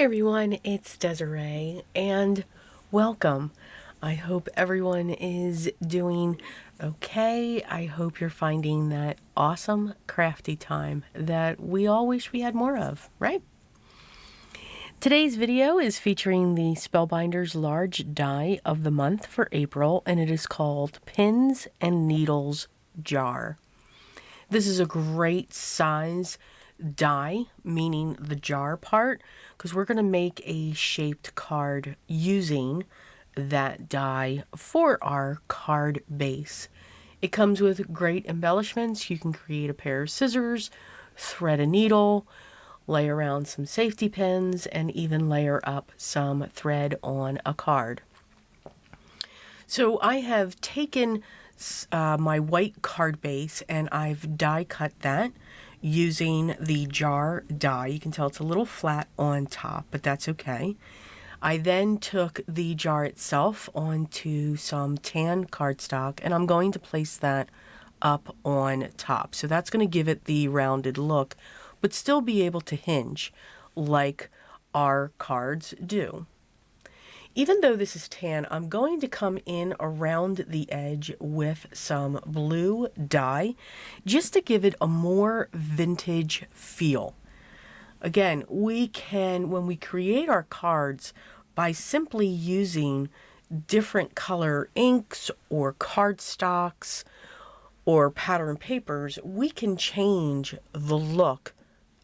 everyone, it's Desiree and welcome. I hope everyone is doing okay. I hope you're finding that awesome crafty time that we all wish we had more of, right? Today's video is featuring the Spellbinders large die of the month for April, and it is called Pins and Needles Jar. This is a great size die, meaning the jar part, because we're going to make a shaped card using that die for our card base. It comes with great embellishments. You can create a pair of scissors, thread a needle, lay around some safety pins, and even layer up some thread on a card. So I have taken my white card base and I've die cut that using the jar die. You can tell it's a little flat on top, but that's okay. I then took the jar itself onto some tan cardstock and I'm going to place that up on top. So that's going to give it the rounded look, but still be able to hinge like our cards do. Even though this is tan, I'm going to come in around the edge with some blue dye just to give it a more vintage feel. Again, we can, when we create our cards, by simply using different color inks or cardstocks or pattern papers, we can change the look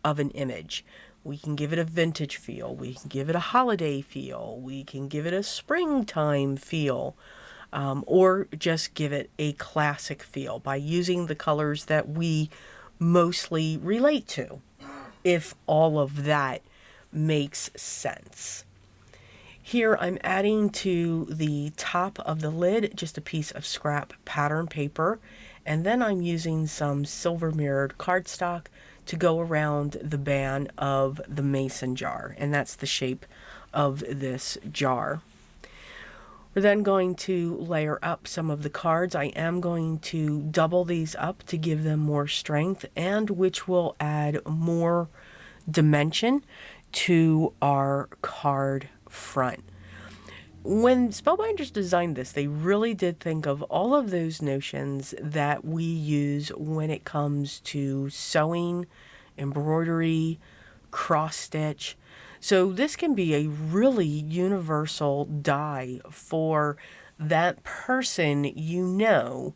of an image. We can give it a vintage feel, we can give it a holiday feel, we can give it a springtime feel, or just give it a classic feel by using the colors that we mostly relate to, if all of that makes sense. Here I'm adding to the top of the lid just a piece of scrap pattern paper, and then I'm using some silver mirrored cardstock to go around the band of the mason jar, and that's the shape of this jar. We're then going to layer up some of the cards. I am going to double these up to give them more strength, and which will add more dimension to our card front. When Spellbinders designed this, they really did think of all of those notions that we use when it comes to sewing, embroidery, cross stitch. So this can be a really universal die for that person you know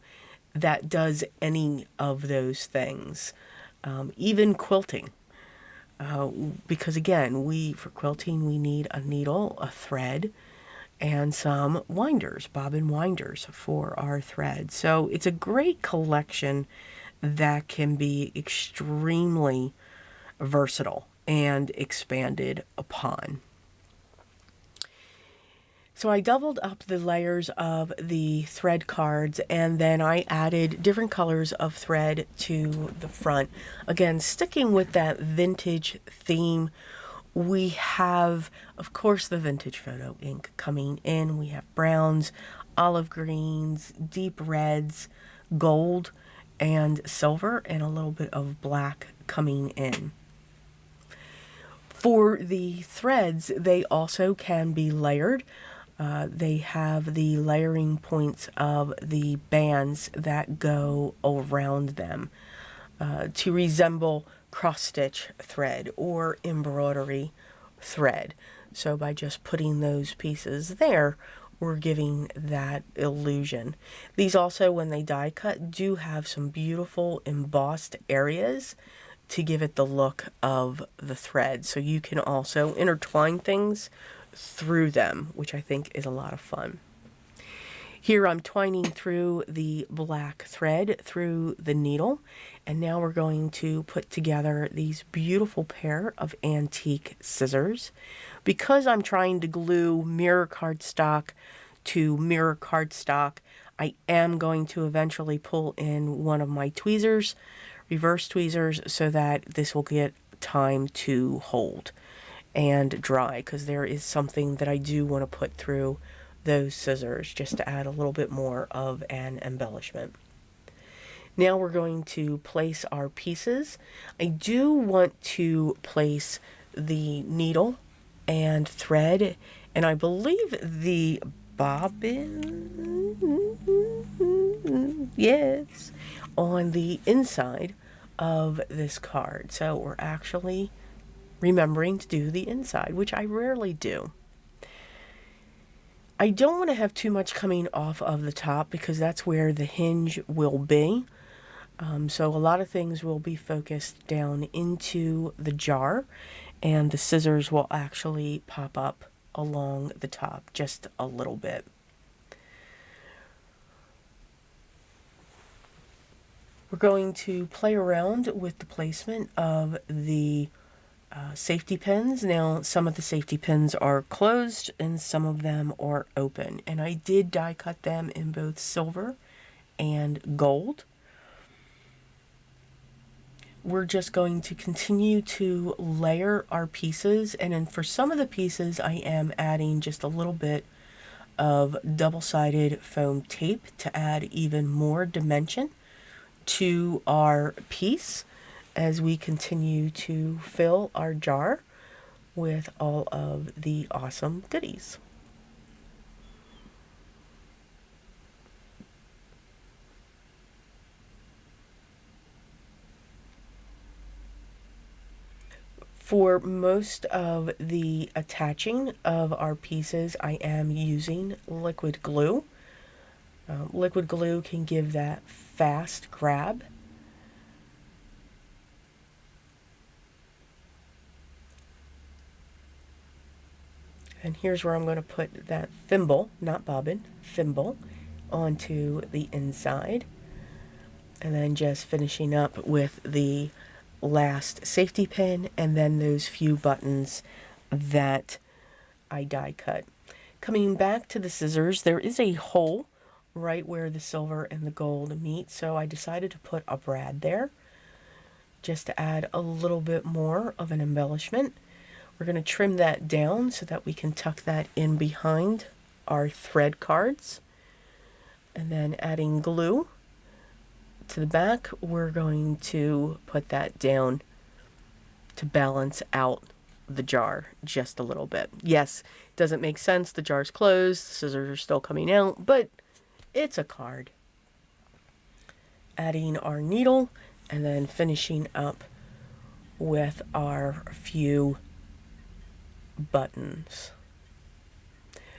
that does any of those things. Even quilting. Because again, for quilting we need a needle, a thread, and some winders, bobbin winders for our thread. So it's a great collection that can be extremely versatile and expanded upon. So I doubled up the layers of the thread cards, and then I added different colors of thread to the front. Again, sticking with that vintage theme, we have, of course, the vintage photo ink coming in. We have browns, olive greens, deep reds, gold, and silver, and a little bit of black coming in. For the threads, they also can be layered. They have the layering points of the bands that go around them to resemble cross-stitch thread or embroidery thread. So by just putting those pieces there, we're giving that illusion. These also, when they die cut, do have some beautiful embossed areas to give it the look of the thread. So you can also intertwine things through them, which I think is a lot of fun. Here I'm twining through the black thread through the needle, and now we're going to put together these beautiful pair of antique scissors. Because I'm trying to glue mirror cardstock to mirror cardstock, I am going to eventually pull in one of my tweezers, reverse tweezers, so that this will get time to hold and dry, because there is something that I do want to put through those scissors just to add a little bit more of an embellishment. Now we're going to place our pieces. I do want to place the needle and thread, and I believe the bobbin, yes, on the inside of this card. So we're actually remembering to do the inside, which I rarely do. I don't want to have too much coming off of the top because that's where the hinge will be. So a lot of things will be focused down into the jar, and the scissors will actually pop up along the top just a little bit. We're going to play around with the placement of the safety pins. Now, some of the safety pins are closed and some of them are open, and I did die cut them in both silver and gold. We're just going to continue to layer our pieces, and then for some of the pieces I am adding just a little bit of double-sided foam tape to add even more dimension to our piece as we continue to fill our jar with all of the awesome goodies. For most of the attaching of our pieces, I am using liquid glue. Liquid glue can give that fast grab. And here's where I'm going to put that thimble, not bobbin, thimble, onto the inside. And then just finishing up with the last safety pin and then those few buttons that I die cut. Coming back to the scissors, there is a hole right where the silver and the gold meet, so I decided to put a brad there just to add a little bit more of an embellishment. We're going to trim that down so that we can tuck that in behind our thread cards, and then adding glue to the back, we're going to put that down to balance out the jar just a little bit. Yes, it doesn't make sense. The jar's closed, the scissors are still coming out, but it's a card. Adding our needle and then finishing up with our few buttons.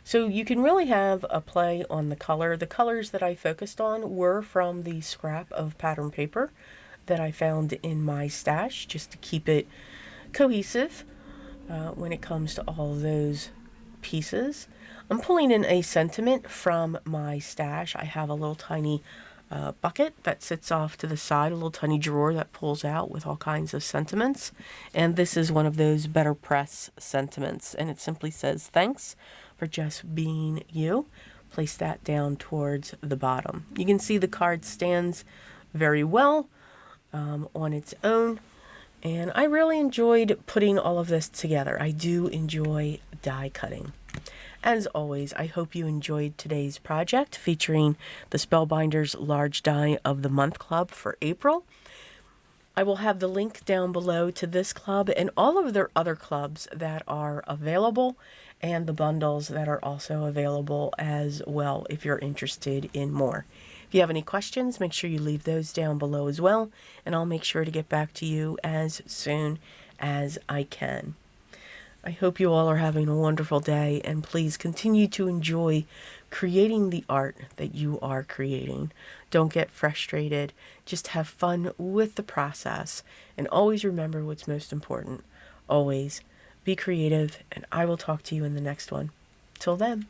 So you can really have a play on the color. The colors that I focused on were from the scrap of pattern paper that I found in my stash, just to keep it cohesive when it comes to all those pieces. I'm pulling in a sentiment from my stash. I have a little tiny bucket that sits off to the side, a little tiny drawer that pulls out with all kinds of sentiments. And this is one of those Better Press sentiments, and it simply says, "Thanks for just being you." Place that down towards the bottom. You can see the card stands very well on its own, and I really enjoyed putting all of this together. I do enjoy die cutting. As always, I hope you enjoyed today's project featuring the Spellbinders Large Die of the Month Club for April. I will have the link down below to this club and all of their other clubs that are available, and the bundles that are also available as well if you're interested in more. If you have any questions, make sure you leave those down below as well, and I'll make sure to get back to you as soon as I can. I hope you all are having a wonderful day, and please continue to enjoy creating the art that you are creating. Don't get frustrated. Just have fun with the process, and always remember what's most important. Always be creative, and I will talk to you in the next one. Till then.